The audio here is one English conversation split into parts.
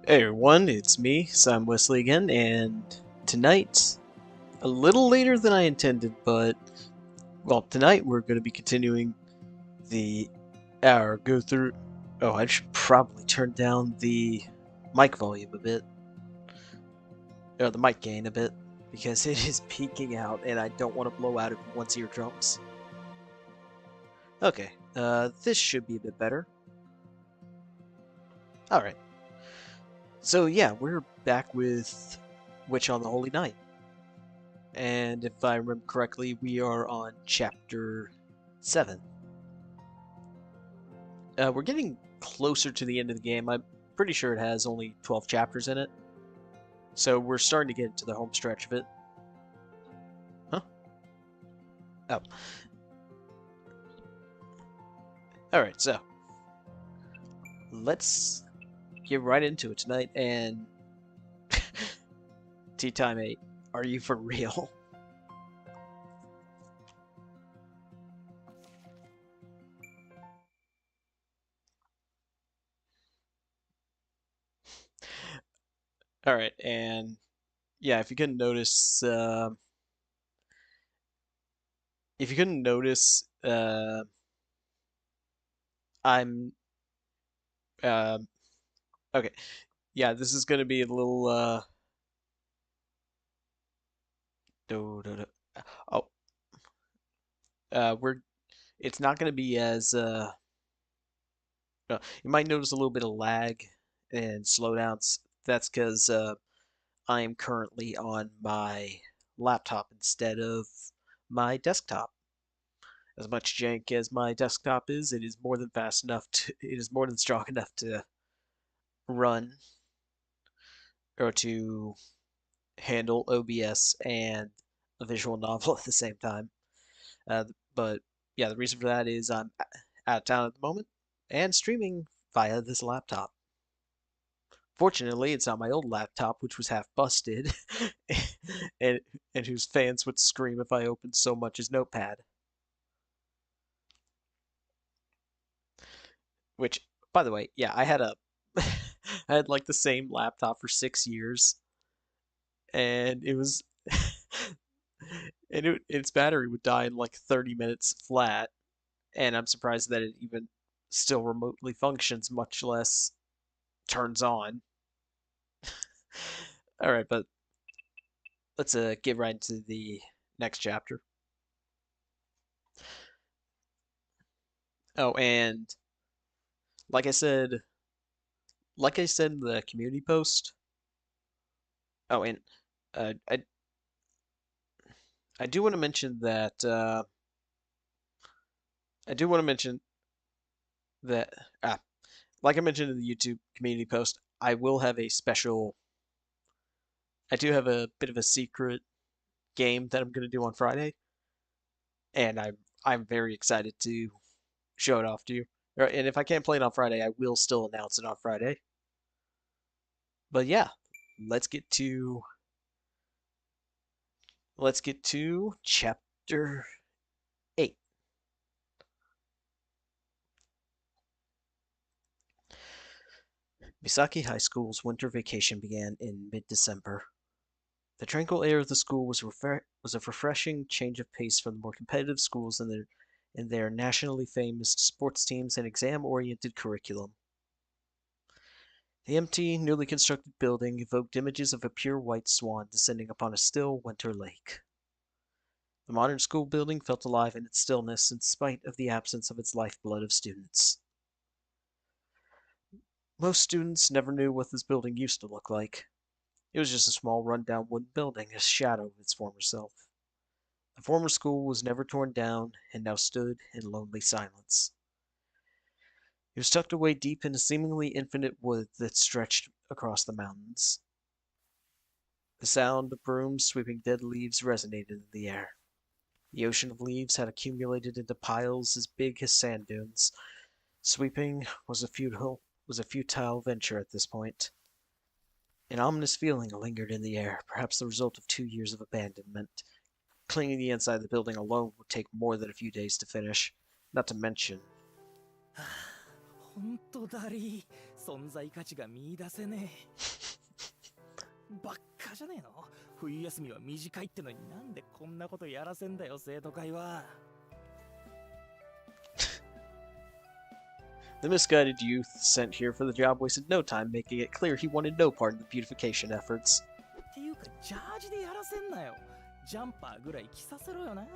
Hey everyone, it's me, Sam Wesley again, and tonight, a little later than I intended, but, well, tonight we're going to be continuing the hour go through. Oh, I should probably turn down the mic volume a bit, or the mic gain a bit, because it is peaking out and I don't want to blow out everyone's eardrums. Okay, this should be a bit better. Alright, so yeah, we're back with Witch on the Holy Night. And if I remember correctly, we are on chapter 7. We're getting closer to the end of the game. I'm pretty sure it has only 12 chapters in it. So we're starting to get into the home stretch of it. Huh? Oh. Alright, so let's get right into it tonight. And Tea Time 8, are you for real? Alright, and yeah, if you couldn't notice, I'm, uh, okay. Yeah, this is gonna be a little, do, do, do. Oh, we're it's not going to be as you might notice a little bit of lag and slowdowns. That's because I am currently on my laptop instead of my desktop. As much jank as my desktop is, it is more than fast enough to it is more than strong enough to run or to handle OBS and a visual novel at the same time. But yeah, the reason for that is I'm out of town at the moment and streaming via this laptop. Fortunately, it's not my old laptop, which was half busted, and and whose fans would scream if I opened so much as Notepad. Which, by the way, yeah, I had a, I had like the same laptop for 6 years, and it was, its battery would die in like 30 minutes flat, and I'm surprised that it even still remotely functions, much less turns on. All right, but let's get right into the next chapter. Oh, and like I said, like I said in the community post. Oh, and uh, I I do want to mention that I do want to mention that ah, like I mentioned in the YouTube community post, I will have a special. I do have a bit of a secret game that I'm going to do on Friday, and I'm very excited to show it off to you. And if I can't play it on Friday, I will still announce it on Friday. But yeah, let's get to chapter 8. Misaki High School's winter vacation began in mid-December. The tranquil air of the school was a refreshing change of pace from the more competitive schools in their nationally famous sports teams and exam-oriented curriculum. The empty, newly constructed building evoked images of a pure white swan descending upon a still winter lake. The modern school building felt alive in its stillness in spite of the absence of its lifeblood of students. Most students never knew what this building used to look like. It was just a small run-down wooden building, a shadow of its former self. The former school was never torn down and now stood in lonely silence. It was tucked away deep in a seemingly infinite wood that stretched across the mountains. The sound of brooms sweeping dead leaves resonated in the air. The ocean of leaves had accumulated into piles as big as sand dunes. Sweeping was a futile venture at this point. An ominous feeling lingered in the air, perhaps the result of 2 years of abandonment. Cleaning the inside of the building alone would take more than a few days to finish, not to mention. 存在価値が見出せねえ。ばっかじゃねえの。冬休みは短いってのになんでこんなことやらせんだよ、生徒会は。The misguided youth sent here for the job wasted no time making it clear he wanted no part in the beautification efforts. っていうか、ジャージでやらせんなよ。ジャンパーぐらい着させろよな。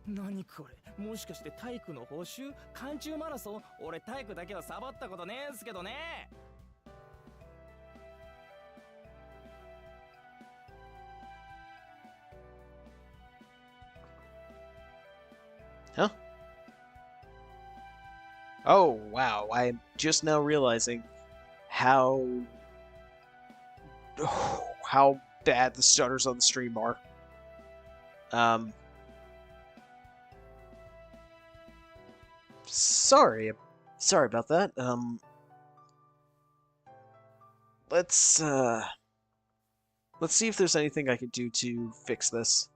何これ、もしかして体育の報酬？寒中マラソン？俺体育だけはサボったことねえんすけどね。Huh? Oh, wow. I'm just now realizing how bad the stutters on the stream are. Sorry about that. Let's see if there's anything I can do to fix this.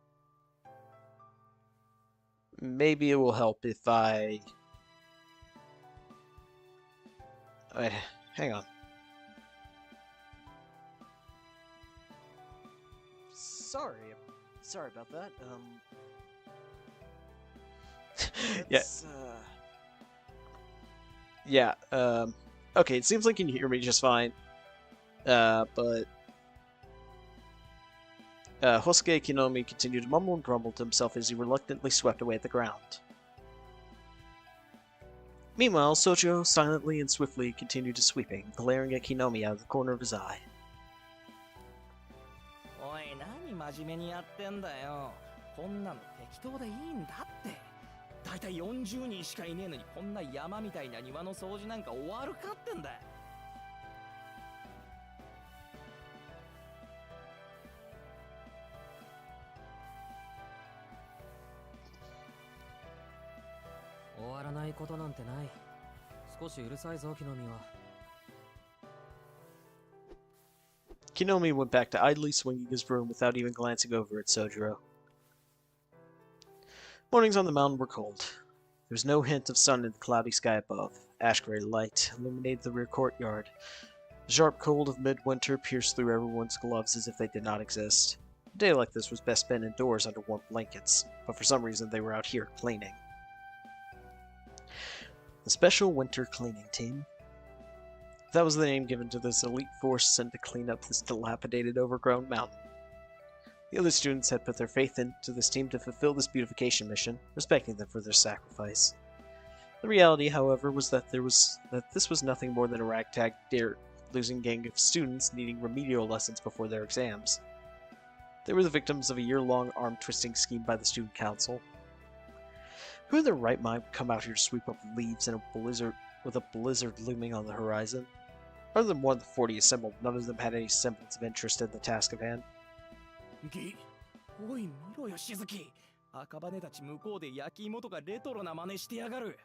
Maybe it will help if I... Wait, hang on. Sorry about that. Yeah. Okay, it seems like you can hear me just fine. But Hosuke Kinomi continued to mumble and grumble to himself as he reluctantly swept away at the ground. Meanwhile, Sojo silently and swiftly continued to sweeping, glaring at Kinomi out of the corner of his eye. おい、何真面目にやってんだよ。こんなの適当でいいんだって。だいたい40人しかいねえのにこんな山みたいな庭の掃除なんか終わるかってんだ。終わらないことなんてない。少しうるさいぞ、木の実は。Kinomi went back to idly swinging his broom without even glancing over at Sojiro. Mornings on the mountain were cold. There was no hint of sun in the cloudy sky above. Ash-gray light illuminated the rear courtyard. The sharp cold of midwinter pierced through everyone's gloves as if they did not exist. A day like this was best spent indoors under warm blankets, but for some reason they were out here cleaning. The Special Winter Cleaning Team. That was the name given to this elite force sent to clean up this dilapidated, overgrown mountain. The other students had put their faith into this team to fulfill this beautification mission, respecting them for their sacrifice. The reality, however, was that this was nothing more than a ragtag, losing gang of students needing remedial lessons before their exams. They were the victims of a year-long arm-twisting scheme by the student council. Who in their right mind would come out here to sweep up leaves in a blizzard, with a blizzard looming on the horizon? Other than one of the 40 assembled, none of them had any semblance of interest in the task of hand. おい、見ろよ、しずき。赤羽たち向こうで焼き芋とかレトロな真似してやがる。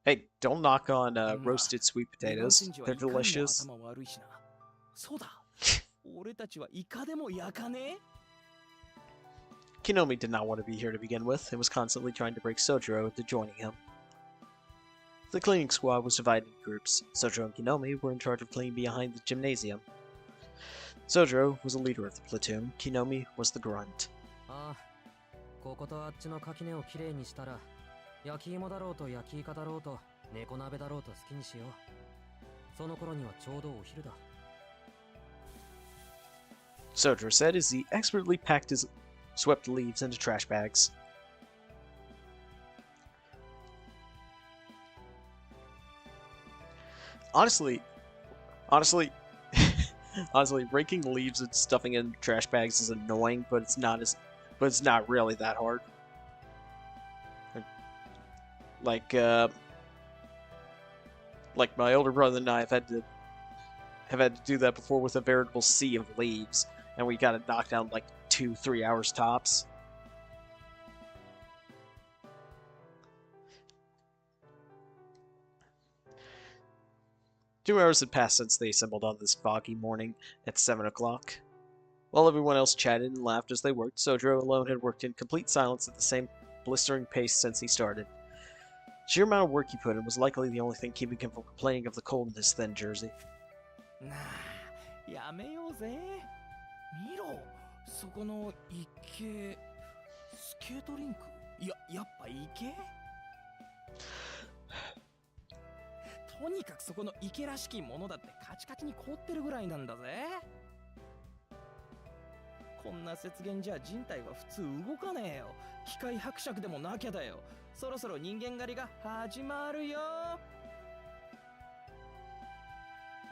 Hey, don't knock on roasted sweet potatoes. They're delicious. そうだ。俺たちはイカでも焼かねえ? Kinomi did not want to be here to begin with, and was constantly trying to break Sojiro into joining him. The cleaning squad was divided into groups. Sojiro and Kinomi were in charge of cleaning behind the gymnasium. Sojiro was the leader of the platoon. Kinomi was the grunt. こことあっちの垣根をきれいにしたら、焼き芋だろうと焼きイカだろうと猫鍋だろうと好きにしよう。その頃にはちょうどお昼だ。Sojiro said as he expertly packed his swept leaves into trash bags. Honestly, raking leaves and stuffing in trash bags is annoying, but it's not really that hard. Like my older brother and I have had to do that before with a veritable sea of leaves, and we got to knock down like 2-3 hours tops. Two hours had passed since they assembled on this foggy morning at 7 o'clock. While everyone else chatted and laughed as they worked, Sojiro alone had worked in complete silence at the same blistering pace since he started. Sheer amount of work he put in was likely the only thing keeping him from complaining of the cold in his thin jersey. なあ、やめようぜ。見ろ、そこの池、スケートリンク。やっぱ池？とにかくそこの池らしきものだってカチカチに凍ってるぐらいなんだぜ。こんな雪原じゃ人体は普通動かねえよ。機械伯爵でもなきゃだよ。そろそろ人間狩りが始まるよ。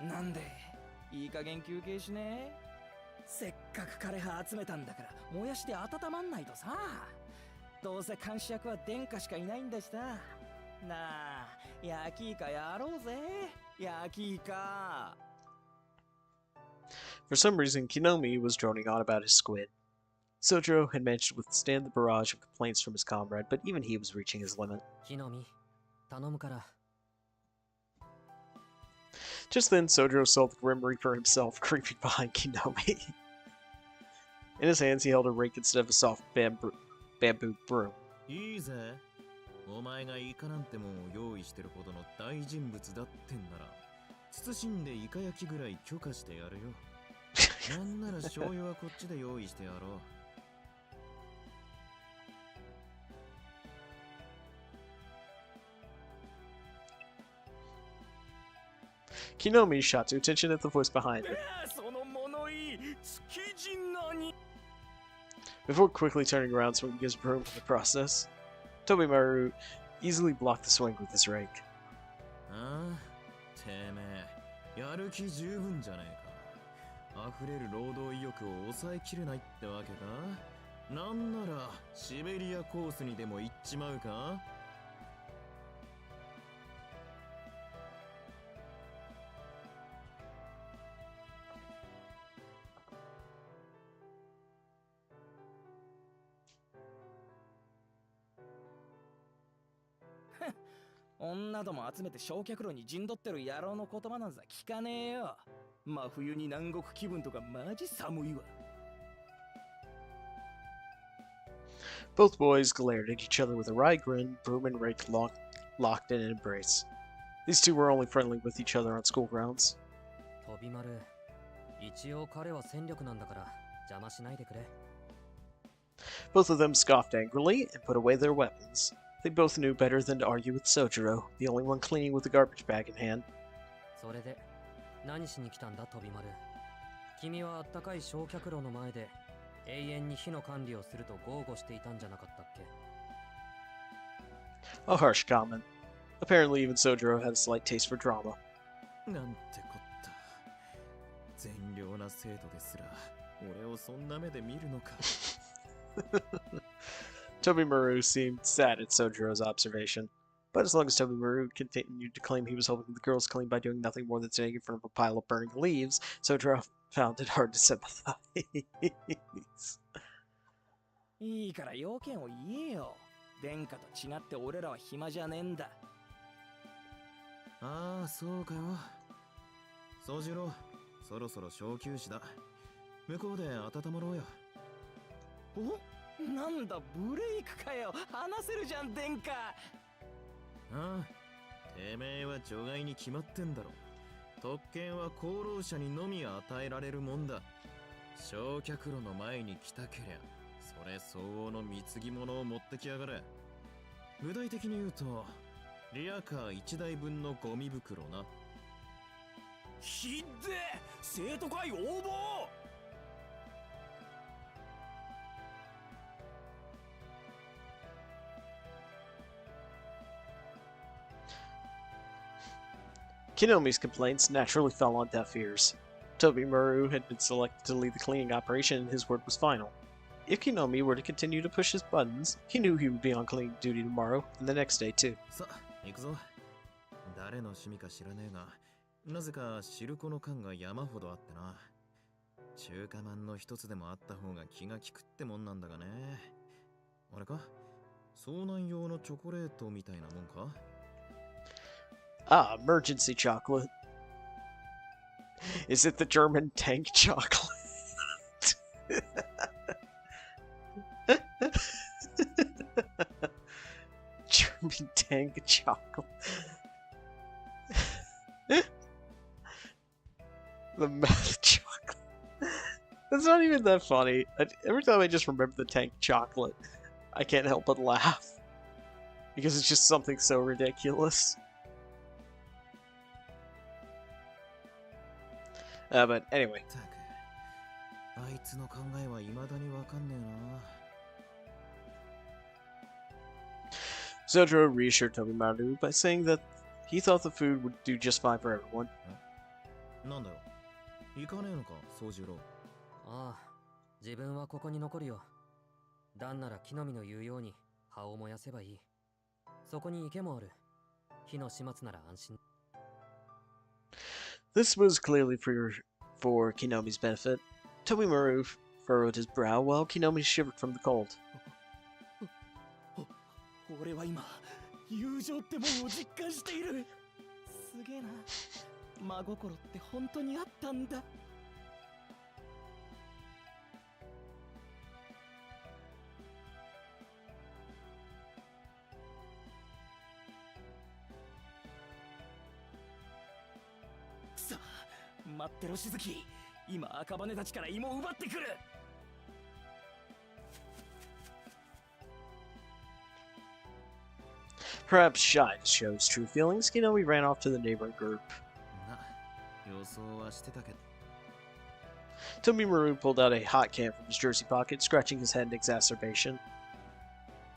なんでいい加減休憩しね。せっかく枯葉集めたんだから燃やして温まんないとさ。どうせ監視役は殿下しかいないんだしさ。なあ、焼きイカやろうぜ。焼きイカ。For some reason, Kinomi was droning on about his squid. Sojiro had managed to withstand the barrage of complaints from his comrade, but even he was reaching his limit. Kinomi, 頼むから。Just then, Sojiro saw the Grim Reaper himself creeping behind Kinomi. In his hands, he held a rake instead of a soft bamboo broom. いいぜ。お前がイカなんてもんを用意してるほどの大人物だってんなら、慎んでイカ焼きぐらい許可してやるよ。なんなら醤油はこっちで用意してやろう。Kinomi shot to attention at the voice behind him. Before quickly turning around, swinging his broom in the process, Tobimaru easily blocked the swing with his rake. ああ、てめえ、やる気十分じゃねえか。溢れる労働意欲を抑えきれないってわけか。なんならシベリアコースにでも行っちまうか。女ども集めて焼却炉に陣取ってる野郎の言葉なんざ聞かねえよ。真冬に南国気分とかマジ寒いわ。Both boys glared at each other with a wry grin, broom and rake locked in an embrace. These two were only friendly with each other on school grounds. 飛び丸、一応彼は戦力なんだから邪魔しないでくれ。Both of them scoffed angrily and put away their weapons. They both knew better than to argue with Sojiro, the only one cleaning with a garbage bag in hand. それで何しに来たんだ飛び丸。君はあったかい焼却炉の前で永遠に火の管理をすると豪語していたんじゃなかったっけ。 A harsh comment. Apparently even Sojiro had a slight taste for drama. なんてこった。善良な生徒ですら俺をそんな目で見るのか。Tobimaru seemed sad at Sojiro's observation, but as long as Tobimaru continued to claim he was helping the girls clean by doing nothing more than standing in front of a pile of burning leaves, Sojiro found it hard to sympathize. いいから要件を言えよ。殿下と違って俺らは暇じゃねえんだ。ああ、そうかよ。宗次郎、そろそろ小休止だ。向こうで温まろうよ。お、なんだブレイクかよ。話せるじゃん殿下。ああ、てめえは除外に決まってんだろ。特権は功労者にのみ与えられるもんだ。焼却炉の前に来たけりゃ、それ相応の貢ぎ物を持ってきやがれ。具体的に言うと、リアカー1台分のゴミ袋な。ひでえ、生徒会応募。Kinomi's complaints naturally fell on deaf ears. Tobimaru had been selected to lead the cleaning operation and his word was final. If Kinomi were to continue to push his buttons, he knew he would be on cleaning duty tomorrow and the next day too. さあ、行くぞ。誰の趣味か知らねえが、なぜか汁粉の缶が山ほどあってな。中華まんの一つでもあった方が気が利くってもんなんだがね。あれか？遭難用のチョコレートみたいなもんか？ Ah, emergency chocolate. Is it the German tank chocolate? German tank chocolate. The mouth chocolate. That's not even that funny. Every time I just remember the tank chocolate, I can't help but laugh. Because it's just something so ridiculous. But anyway. あいつの考えは未だにわかんねえな。 Sojiro reassured Tobimaru by saying that he thought the food would do just fine for everyone. なんだよ。行かねえのか、宗次郎。ああ、自分はここに残るよ。ダンなら木の実の言うように葉を燃やせばいい。そこに池もある。火の始末なら安心。This was clearly for Kinomi's benefit. Tobimaru furrowed his brow while Kinomi shivered from the cold. 俺は今友情ってもんを実感している。すげえな。真心って本当にあったんだ。くそ、待ってろしずき。今赤羽たちから芋を奪ってくる。Perhaps shy to show his true feelings, Kinomi ran off to the neighboring group. な、予想はしてたけど。 Tobimaru pulled out a hot can from his jersey pocket, scratching his head in exacerbation.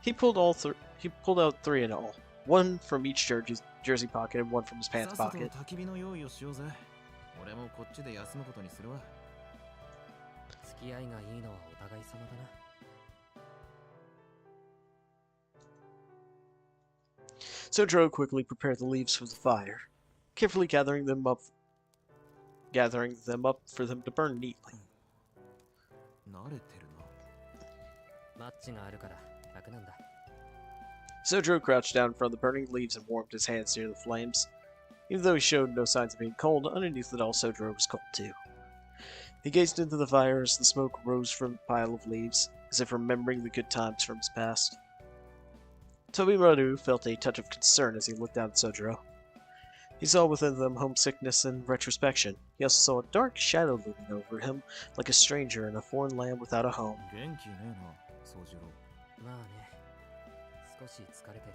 He pulled out three in all, one from each jersey pocket and one from his pants さっさと pocket. 焚き火の用意をしようぜ。俺もこっちで休むことにするわ。付き合いがいいのはお互い様だな。Sojiro quickly prepared the leaves for the fire, carefully gathering them up for them to burn neatly. 慣れてるな。マッチがあるから楽なんだ。Sojiro crouched down in front of the burning leaves and warmed his hands near the flames. Even though he showed no signs of being cold, underneath it all Sojiro was cold too. He gazed into the fire as the smoke rose from the pile of leaves, as if remembering the good times from his past. Tobimaru felt a touch of concern as he looked down at Sojiro. He saw within them homesickness and retrospection. He also saw a dark shadow looming over him, like a stranger in a foreign land without a home. 元気ねえな、宗次郎。まあね、少し疲れてる。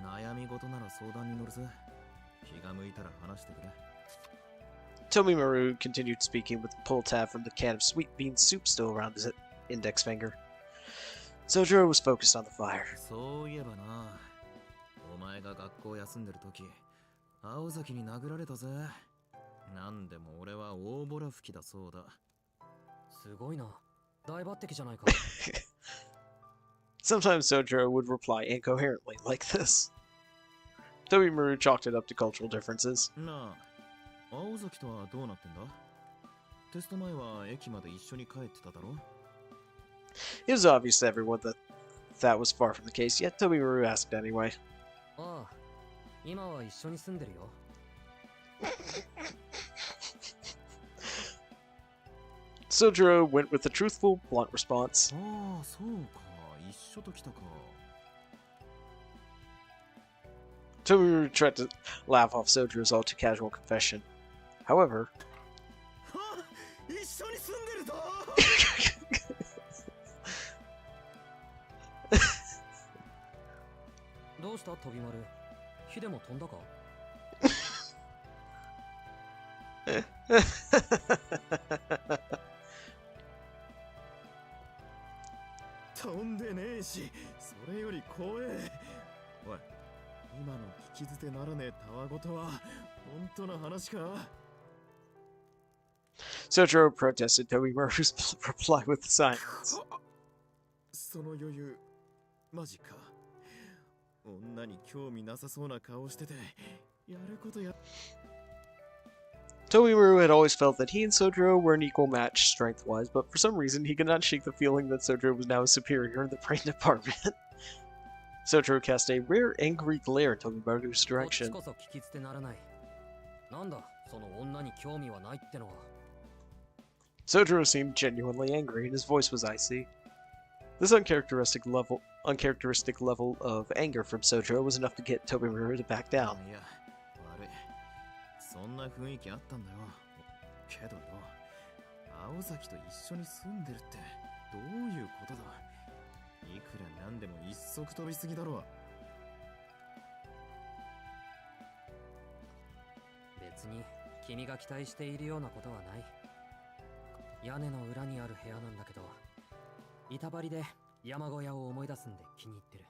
悩み事なら相談に乗るぜ。気が向いたら話してくれ。Tobimaru continued speaking with the pull tab from the can of sweet bean soup still around his index finger. Sojiro was focused on the fire. そういえばな、お前が学校休んでる時、青崎に殴られたぜ。なんでも俺は大ボラ吹きだそうだ。すごいな。大抜擢じゃないか。Sometimes Sojiro would reply incoherently like this. Tobimaru chalked it up to cultural differences. なあ、青崎とはどうなってんだ？テスト前は駅まで一緒に帰ってただろ？ It was obvious to everyone that that was far from the case, yet Tobimaru asked anyway. ああ、今は一緒に住んでるよ。Sojiro went with a truthful, blunt response. ああ、そうか。一緒と来たか。 Tobimaru tried to laugh off Sojiro's all too casual confession. However, 一緒に住んでるぞ。どうした飛び丸。火でも飛んだか？飛んでねえし、それより怖え。おい、今の聞き捨てならねえたわごとは本当の話か？ Sojiro protested Tobimaru's reply with silence. その余裕、マジか。女に興味なさそうな顔してて、やることや。 Tobimaru had always felt that he and Sojiro were an equal match strength-wise, but for some reason he could not shake the feeling that Sojiro was now his superior in the brain department. Sojiro cast a rare angry glare in Tobimaru's こっち direction. こそ聞き捨てならない。なんだ、その女に興味はないってのは。 Sojiro seemed genuinely angry, and his voice was icy. This uncharacteristic level of anger from Sojiro was enough to get Tobimaru to back down. いや、悪い。そんな雰囲気あったんだよ。けどよ、青崎と一緒に住んでるってどういうことだ。いくらなんでも一足飛びすぎだろ。別に君が期待しているようなことはない。屋根の裏にある部屋なんだけど、板張りで山小屋を思い出すんで気に入ってる。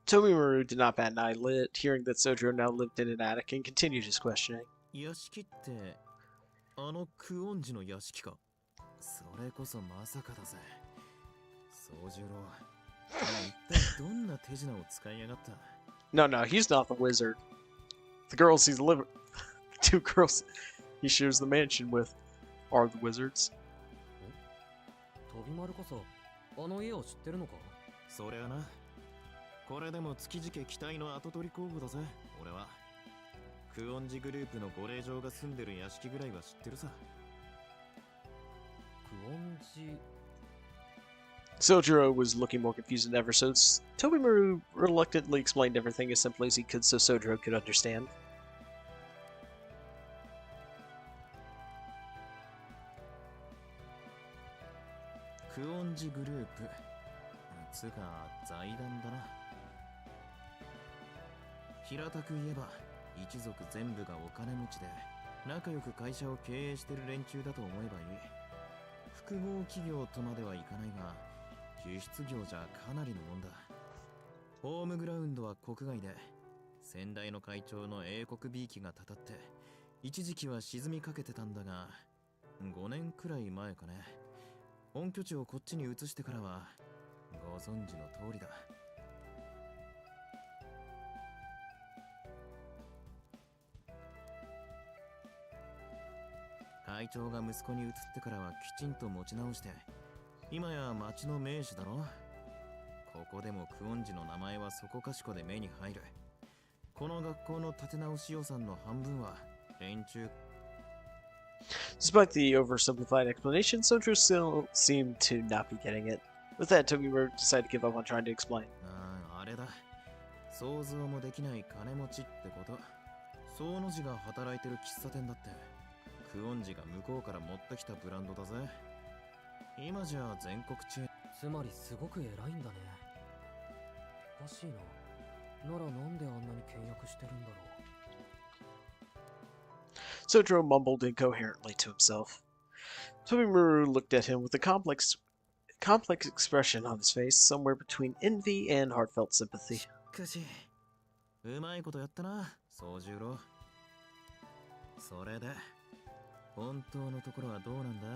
Tobimaru did not bat an eyelid, hearing that Sojiro now lived in an attic, and continued his questioning. 屋敷ってあの久遠寺の屋敷か。それこそまさかだぜ。宗十郎、一体どんな手品を使いやがった。 No, no, he's not the wizard. The girls he's living, the two girls he shares the mansion with, are the wizards. 飛び丸こそあの家を知ってるのか。そりゃな。これでも築地家期待の跡取り候補だぜ。俺は久遠寺グループのご令嬢が住んでる屋敷ぐらいは知ってるさ。久遠寺。 Sojiro was looking more confused than ever, so Tobimaru reluctantly explained everything as simply as he could so Sojiro could understand. 久遠寺グループつうか財団だな。平たく言えば一族全部がお金持ちで仲良く会社を経営してる連中だと思えばいい。複合企業とまではいかないが輸出業じゃかなりのもんだ。ホームグラウンドは国外で先代の会長の英国 B 機がたたって一時期は沈みかけてたんだが5年くらい前かね。本拠地をこっちに移してからはご存知の通りだ。会長が息子に移ってからはきちんと持ち直して今や町の名士だろ。ここでも久遠寺の名前はそこかしこで目に入る。この学校の建て直し予算の半分は連中。 Despite the oversimplified explanation, Sojiro still seemed to not be getting it. With that, Tobimaru decided to give up on trying to explain. あれだ。想像もできない金持ちってこと。総の字が働いてる喫茶店だって久遠寺が向こうから持ってきたブランドだぜ。今じゃ全国チェーン。つまりすごく偉いんだね。おかしいな。ならなんであんなに倹約してるんだろう。 Sojiro mumbled incoherently to himself. Tobimaru looked at him with a complex expression on his face, somewhere between envy and heartfelt sympathy. しかしうまいことやったな宗十郎。それで本当のところはどうなんだ。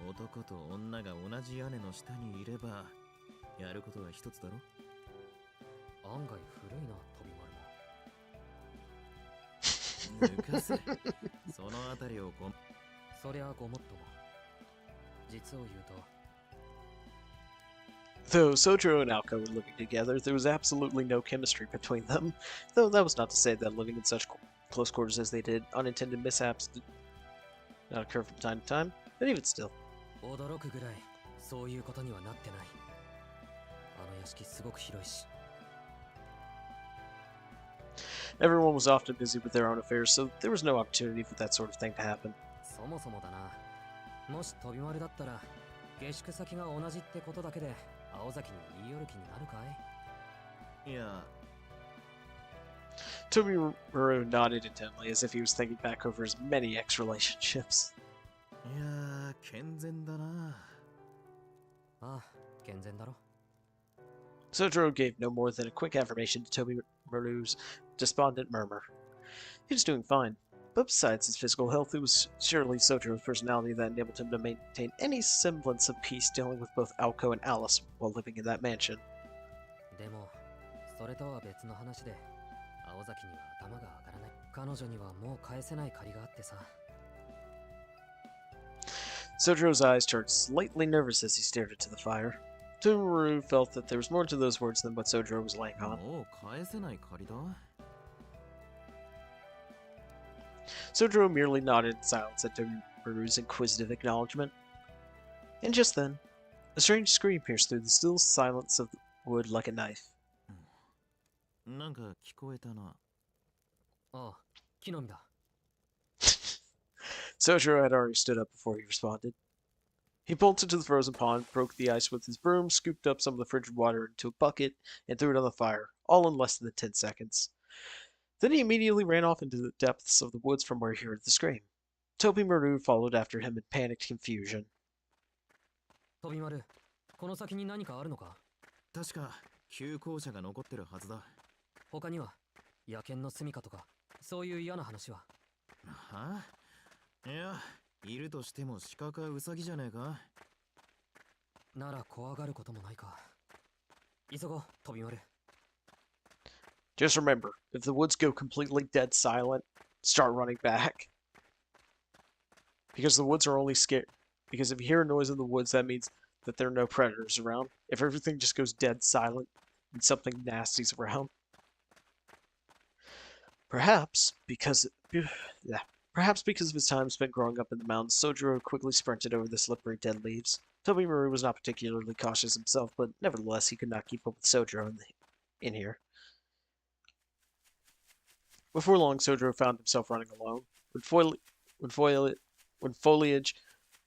男と女が同じ屋根の下にいればやることは一つだろ。案外古いな、飛び抜かせ。そのあたりを丸も。そりゃごもっとも。実を言うと。 Though Sojiro and Alko were living together, there was absolutely no chemistry between them. Though that was not to say that living in such close quarters as they did, unintended mishaps did not occur from time to time, but even still. 驚くぐらいそういうことにはなってない。あの屋敷すごく広いし。 Everyone was often busy with their own affairs, so there was no opportunity for that sort of thing to happen. そもそもだな。もし飛び丸だったら下宿先が同じってことだけで青崎に言い寄る気になるかい。いや Tobimaru nodded intently, as if he was thinking back over his many ex-relationships. いや健全だな。ああ、健全だろ。 Sojiro gave no more than a quick affirmation to Tobimaru's despondent murmur. He was doing fine, but besides his physical health, it was surely Sojiro's personality that enabled him to maintain any semblance of peace dealing with both Alko and Alice while living in that mansion. でもそれとは別の話で青崎には頭が上がらない。彼女にはもう返せない借りがあってさ。 Sojiro's eyes turned slightly nervous as he stared into the fire. Tobimaru felt that there was more to those words than what Sojiro was laying on. もう返せない借りだ。 Sojiro merely nodded in silence at Tobimaru's inquisitive acknowledgement. And just then, A strange scream pierced through the still silence of the wood like a knife. なんか聞こえたな。ああ、木の実だ。Sojiro had already stood up before he responded. He bolted to the frozen pond, broke the ice with his broom, scooped up some of the frigid water into a bucket, and threw it on the fire, all in less than 10 seconds. Then he immediately ran off into the depths of the woods from where he heard the scream. Toby Maru followed after him in panicked confusion. 飛び丸、この先に何かあるのか？確か旧校舎が残ってるはずだ。他には野犬の住処とかそういう嫌な話は？はあ？いや、いるとしても鹿かウサギじゃねえか。なら怖がることもないか。急ごう、飛び丸。Just remember, if the woods go completely dead silent, start running back. Because the woods are only scared. Because if you hear a noise in the woods, that means that there are no predators around. If everything just goes dead silent, and something nasty's around. Perhaps because of his time spent growing up in the mountains, Sojiro quickly sprinted over the slippery dead leaves. Toby Maru was not particularly cautious himself, but nevertheless he could not keep up with Sojiro in here. Before long, Sojiro found himself running alone. When foliage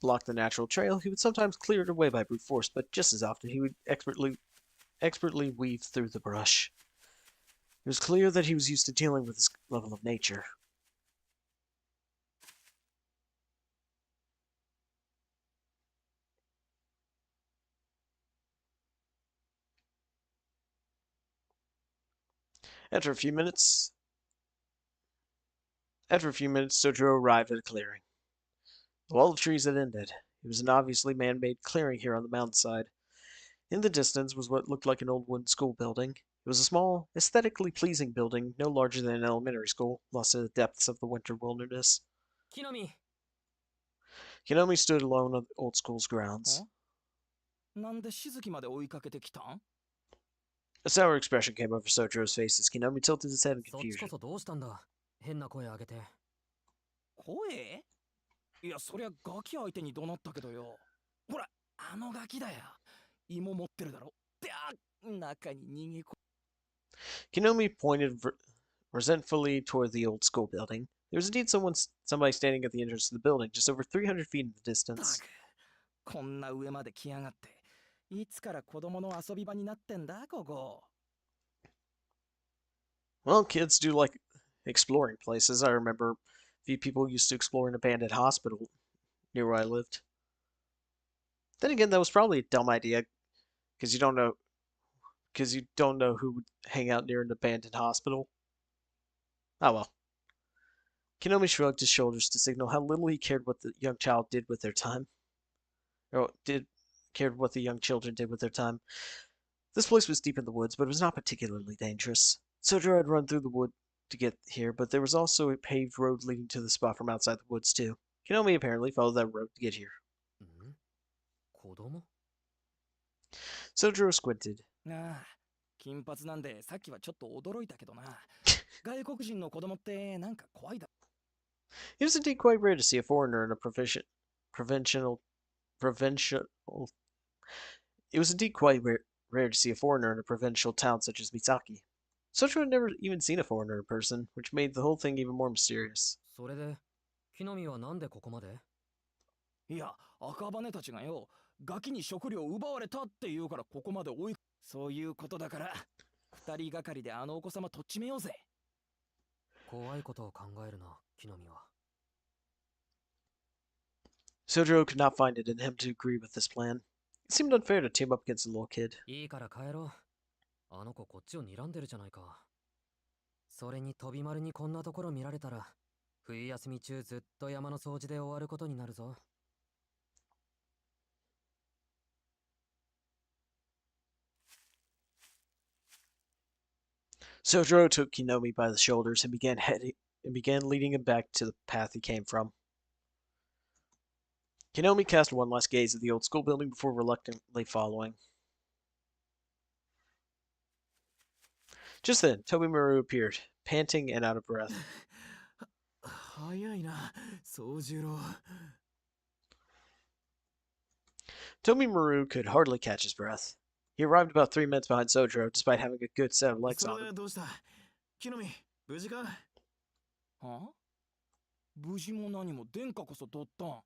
blocked the natural trail, he would sometimes clear it away by brute force, but just as often he would expertly weave through the brush. It was clear that he was used to dealing with this level of nature. After a few minutes, Sojiro arrived at a clearing. The wall of trees had ended. It was an obviously man-made clearing here on the mountainside. In the distance was what looked like an old wooden school building. It was a small, aesthetically pleasing building, no larger than an elementary school, lost in the depths of the winter wilderness. Kinomi stood alone on the old school's grounds. なんでしずきまで追いかけてきたん？ A sour expression came over Sojiro's face as Kinomi tilted his head in そっちこ confusion. そどうしたんだ？変な声上げて。声？いや、そりゃガキ相手に怒鳴ったけどよ。ほら、あのガキだよ。芋持ってるだろ。であ、中に逃げ込 Kinomi pointed resentfully toward the old school building. There was indeed somebody standing at the entrance to the building, just over 300 feet in the た distance. く。こんな上まで来やがって。いつから子供の遊び場になってんだ、ここ。Well, kids do like exploring places. I remember a few people used to explore an abandoned hospital near where I lived. Then again, that was probably a dumb idea because you don't know who would hang out near an abandoned hospital. Oh well. Kinomi shrugged his shoulders to signal how little he cared what the young child did with their time. Cared what the young children did with their time. This place was deep in the woods, but it was not particularly dangerous. Sojiro had run through the wood to get here, but there was also a paved road leading to the spot from outside the woods too. Kinomi apparently followed that road to get here. ん？子供？ Sojiro squinted. ああ、金髪なんでさっきはちょっと驚いたけどな。外国人の子供ってなんか怖いだ。It was indeed quite rare to see a foreigner in a provincial. It was indeed quite rare to see a foreigner in a provincial town such as Misaki. Sojiro had never even seen a foreigner in person, which made the whole thing even more mysterious. それで、木の実はなんでここまで？いや、赤羽たちがよ、ガキに食料奪われたって言うからここまで追い。そういうことだから、二人がかりであのお子様とっちめようぜ。怖いことを考えるな、木の実は。Sojiro could not find it in him to agree with this plan. It seemed unfair to team up against a little kid. いいから帰ろう。あの子こっちを睨んでるじゃないか。それに飛び丸にこんなところ見られたら、冬休み中ずっと山の掃除で終わることになるぞ。Sojiro took Kinomi by the shoulders and began leading him back to the path he came from. Kinomi cast one last gaze at the old school building before reluctantly following. Just then, Toby Maru appeared, panting and out of breath. 早いな、宗十郎。Toby Maru could hardly catch his breath. He arrived about 3 minutes behind Sojiro, despite having a good set of legs それ on him. でどうした木の実無事かはあ無事も何も殿下こそ取ったん。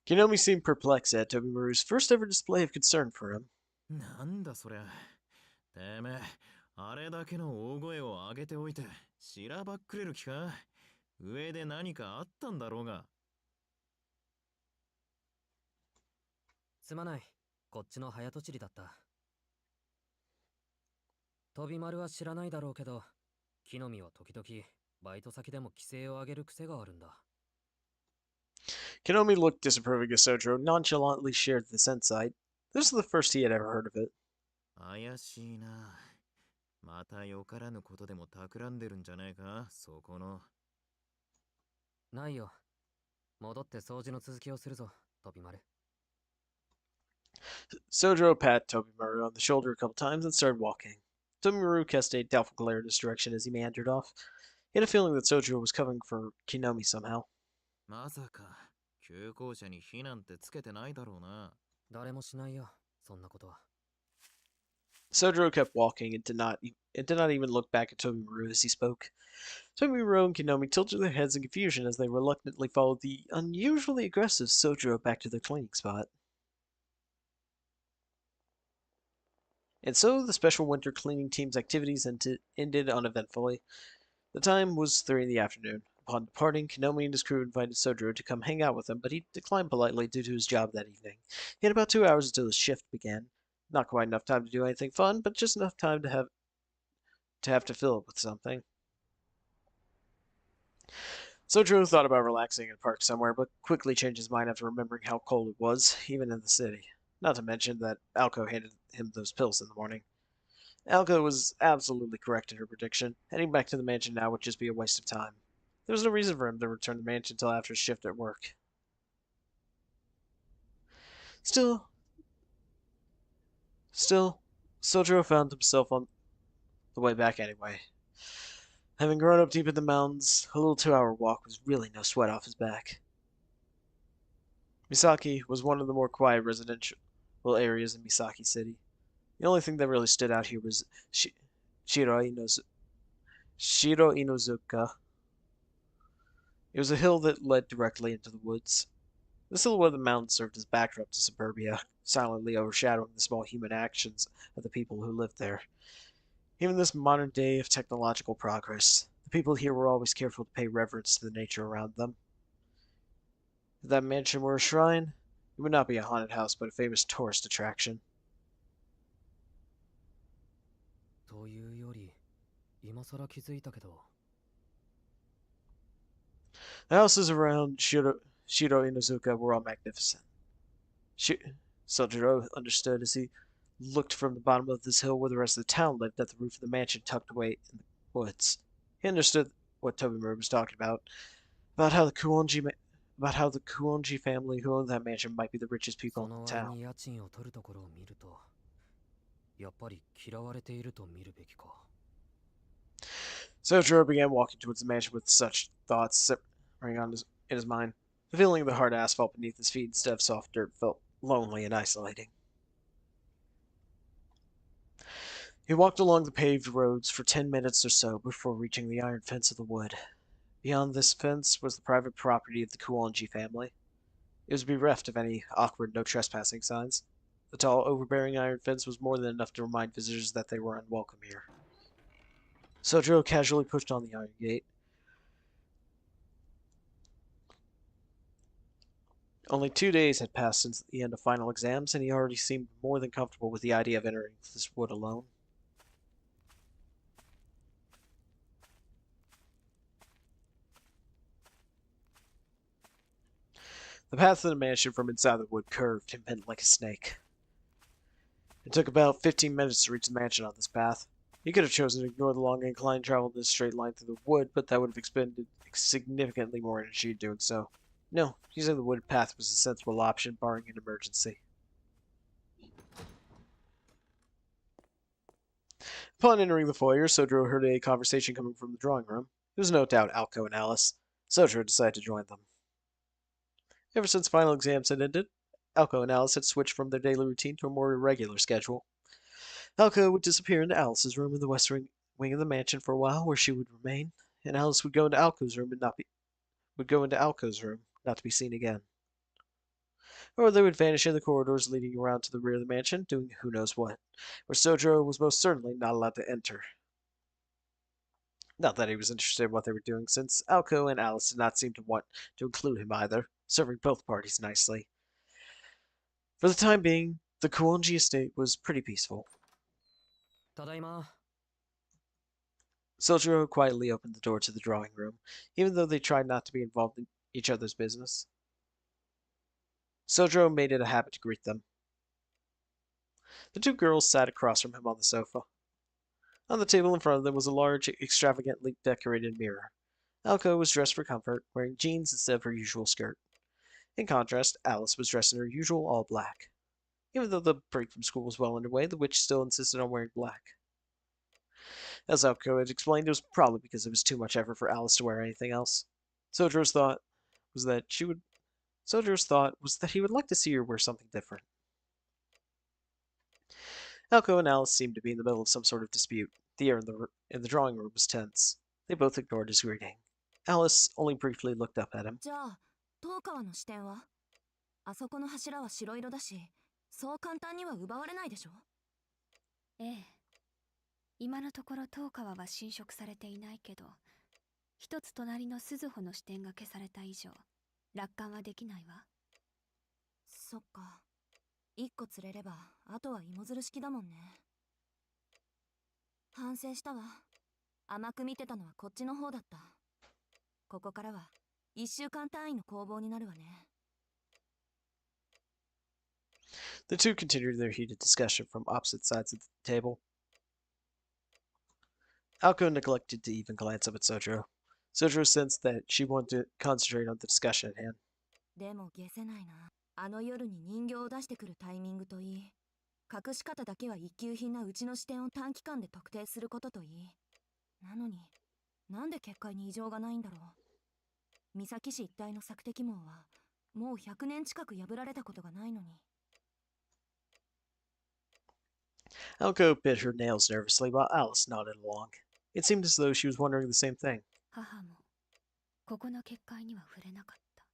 Kinomi seemed perplexed at Toby Maru's first ever display of concern for him. なんだそりゃてめえあれだけの大声を上げておいてしらばっくれる気か上で何かあったんだろうがすまない。こっちの早とちりだった。飛び丸は知らないだろうけど、木の実は時々バイト先でも規制を上げる癖があるんだ。Kinomi looked disapproving as Sojiro nonchalantly shared this insight. This was the first he had ever heard of it. 怪しいなまたよからぬことでも企んでるんじゃねえかそこのないよ。戻って掃除の続きをするぞ、飛び丸。Sojiro patted Toby Maru on the shoulder a couple times and started walking. Toby Maru cast a doubtful glare in his direction as he meandered off. He had a feeling that Sojiro was coming for Kinomi somehow. まさか旧校舎に火なんてつけてないだろうな誰もしないよ、そんなことは。Sojiro kept walking and did not even look back at Toby Maru as he spoke. Toby Maru and Kinomi tilted their heads in confusion as they reluctantly followed the unusually aggressive Sojiro back to their cleaning spot. And so the special winter cleaning team's activities ended uneventfully. The time was 3 in the afternoon. Upon departing, Kinomi and his crew invited Sojiro to come hang out with them, but he declined politely due to his job that evening. He had about 2 hours until his shift began. Not quite enough time to do anything fun, but just enough time to have to fill it with something. Sojiro thought about relaxing in a park somewhere, but quickly changed his mind after remembering how cold it was, even in the city. Not to mention that Alko handed him those pills in the morning. Alko was absolutely correct in her prediction. Heading back to the mansion now would just be a waste of time. There was no reason for him to return to the mansion until after his shift at work. Still, Sojiro found himself on the way back anyway. Having grown up deep in the mountains, a little 2-hour walk was really no sweat off his back. Misaki was one of the more quiet residential areas in Misaki City. The only thing that really stood out here was Shiro Inozuka. It was a hill that led directly into the woods. The silhouette of the mountain served as backdrop to suburbia, silently overshadowing the small human actions of the people who lived there. Even in this modern day of technological progress, the people here were always careful to pay reverence to the nature around them. If that mansion were a shrine, it would not be a haunted house, but a famous tourist attraction. というより、今更気づいたけど。The houses around Shiro Inozuka were all magnificent. Sojiro understood as he looked from the bottom of this hill where the rest of the town lived at the roof of the mansion tucked away in the woods. He understood what Tobimaru was talking about how the Kuonji family who owned that mansion might be the richest people in the その town. 割に家賃を取るところを見ると、やっぱり嫌われていると見るべきか。Sojiro began walking towards the mansion with such thoughts simmering in his mind. The feeling of the hard asphalt beneath his feet instead of soft dirt felt lonely and isolating. He walked along the paved roads for 10 minutes or so before reaching the iron fence of the wood. Beyond this fence was the private property of the Kuonji family. It was bereft of any awkward no trespassing signs. The tall, overbearing iron fence was more than enough to remind visitors that they were unwelcome here. Sojiro casually pushed on the iron gate. Only 2 days had passed since the end of final exams, and he already seemed more than comfortable with the idea of entering this wood alone. The path to the mansion from inside the wood curved and bent like a snake. It took about 15 minutes to reach the mansion on this path. He could have chosen to ignore the long incline and travel in a straight line through the wood, but that would have expended significantly more energy doing so. No, using the wooded path was a sensible option, barring an emergency. Upon entering the foyer, Sojiro heard a conversation coming from the drawing room. It was no doubt Alco and Alice. Sojiro decided to join them. Ever since final exams had ended, Alco and Alice had switched from their daily routine to a more irregular schedule. Alco would disappear into Alice's room in the west wing of the mansion for a while, where she would remain, and Alice would go into Alco's room not to be seen again. Or they would vanish in the corridors leading around to the rear of the mansion, doing who knows what, where Sojiro was most certainly not allowed to enter. Not that he was interested in what they were doing, since Alco and Alice did not seem to want to include him either, serving both parties nicely. For the time being, the Kuonji estate was pretty peaceful. Tadaima. Sojiro quietly opened the door to the drawing room, even though they tried not to be involved in each other's business. Sojiro made it a habit to greet them. The two girls sat across from him on the sofa. On the table in front of them was a large, extravagantly decorated mirror. Alco was dressed for comfort, wearing jeans instead of her usual skirt. In contrast, Alice was dressed in her usual all black. Even though the break from school was well underway, the witch still insisted on wearing black. As Alco had explained, it was probably because it was too much effort for Alice to wear anything else. Sojiro's thought was that he would like to see her wear something different. Alco and Alice seemed to be in the middle of some sort of dispute. The air in the drawing room was tense. They both ignored his greeting. Alice only briefly looked up at him. じゃあ、東川の視点はあそこの柱は白色だし、そう簡単には奪われないでしょ。ええ。今のところ東川は侵食されていないけど、一つ隣の鈴穂の視点が消された以上、楽観はできないわ。そっか。一個釣れれば、あとは芋づる式だもんね。反省したわ。甘く見てたのはこっちの方だった。ここからは1週間単位の攻防になるわね。The two continued their heated discussion from opposite sides of the table. Alco neglected to even glance up at Sojiro. Sojiro sensed that she wanted to concentrate on the discussion at hand. でも解せないな。あの夜に人形を出してくるタイミングといい、隠し方だけは一級品なうちの視点を短期間で特定することといい。なのに、なんで結界に異常がないんだろう。三崎市一帯の索敵網は、もう100年近く破られたことがないのに。Alco bit her nails nervously while Alice nodded along. It seemed as though she was wondering the same thing. 母もここの結界には触れなかった。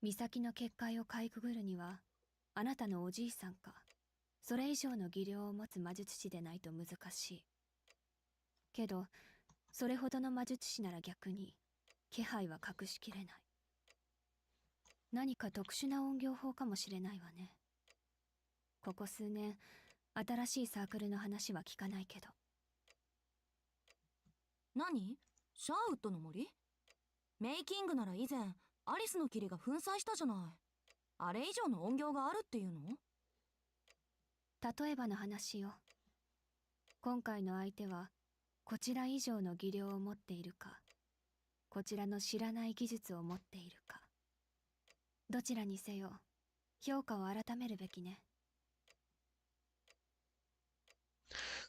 美咲の結界をかいくぐるにはあなたのおじいさんかそれ以上の技量を持つ魔術師でないと難しい。けどそれほどの魔術師なら逆に気配は隠しきれない。何か特殊な音響法かもしれないわね。ここ数年新しいサークルの話は聞かないけど。何？シャーウッドの森？メイキングなら以前アリスの霧が粉砕したじゃない。あれ以上の音響があるっていうの？例えばの話よ。今回の相手はこちら以上の技量を持っているか、こちらの知らない技術を持っているか。どちらにせよ評価を改めるべきね。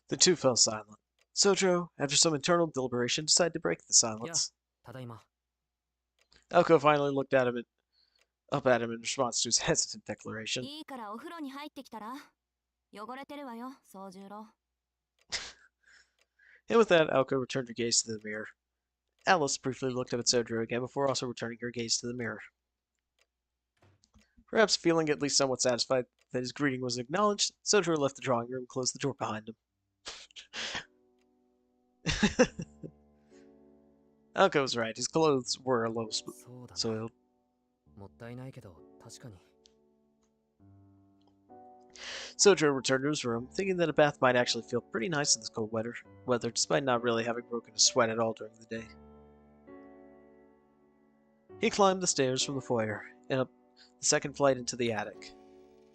The two fell silent. Sojiro, after some internal deliberation, decided to break the silence. ただいま。 Alco finally looked up at him in response to his hesitant declaration. いいからお風呂に入ってきたら。汚れてるわよ、宗十郎。And with that, Alco returned her gaze to the mirror. Alice briefly looked up at Sojiro again before also returning her gaze to the mirror. Perhaps feeling at least somewhat satisfied that his greeting was acknowledged, Sojiro left the drawing room and closed the door behind him. Alco was right. His clothes were a little soiled. もったいないけど確かに。 Sojiro returned to his room, thinking that a bath might actually feel pretty nice in this cold weather, despite not really having broken a sweat at all during the day. He climbed the stairs from the foyer and up the second flight into the attic.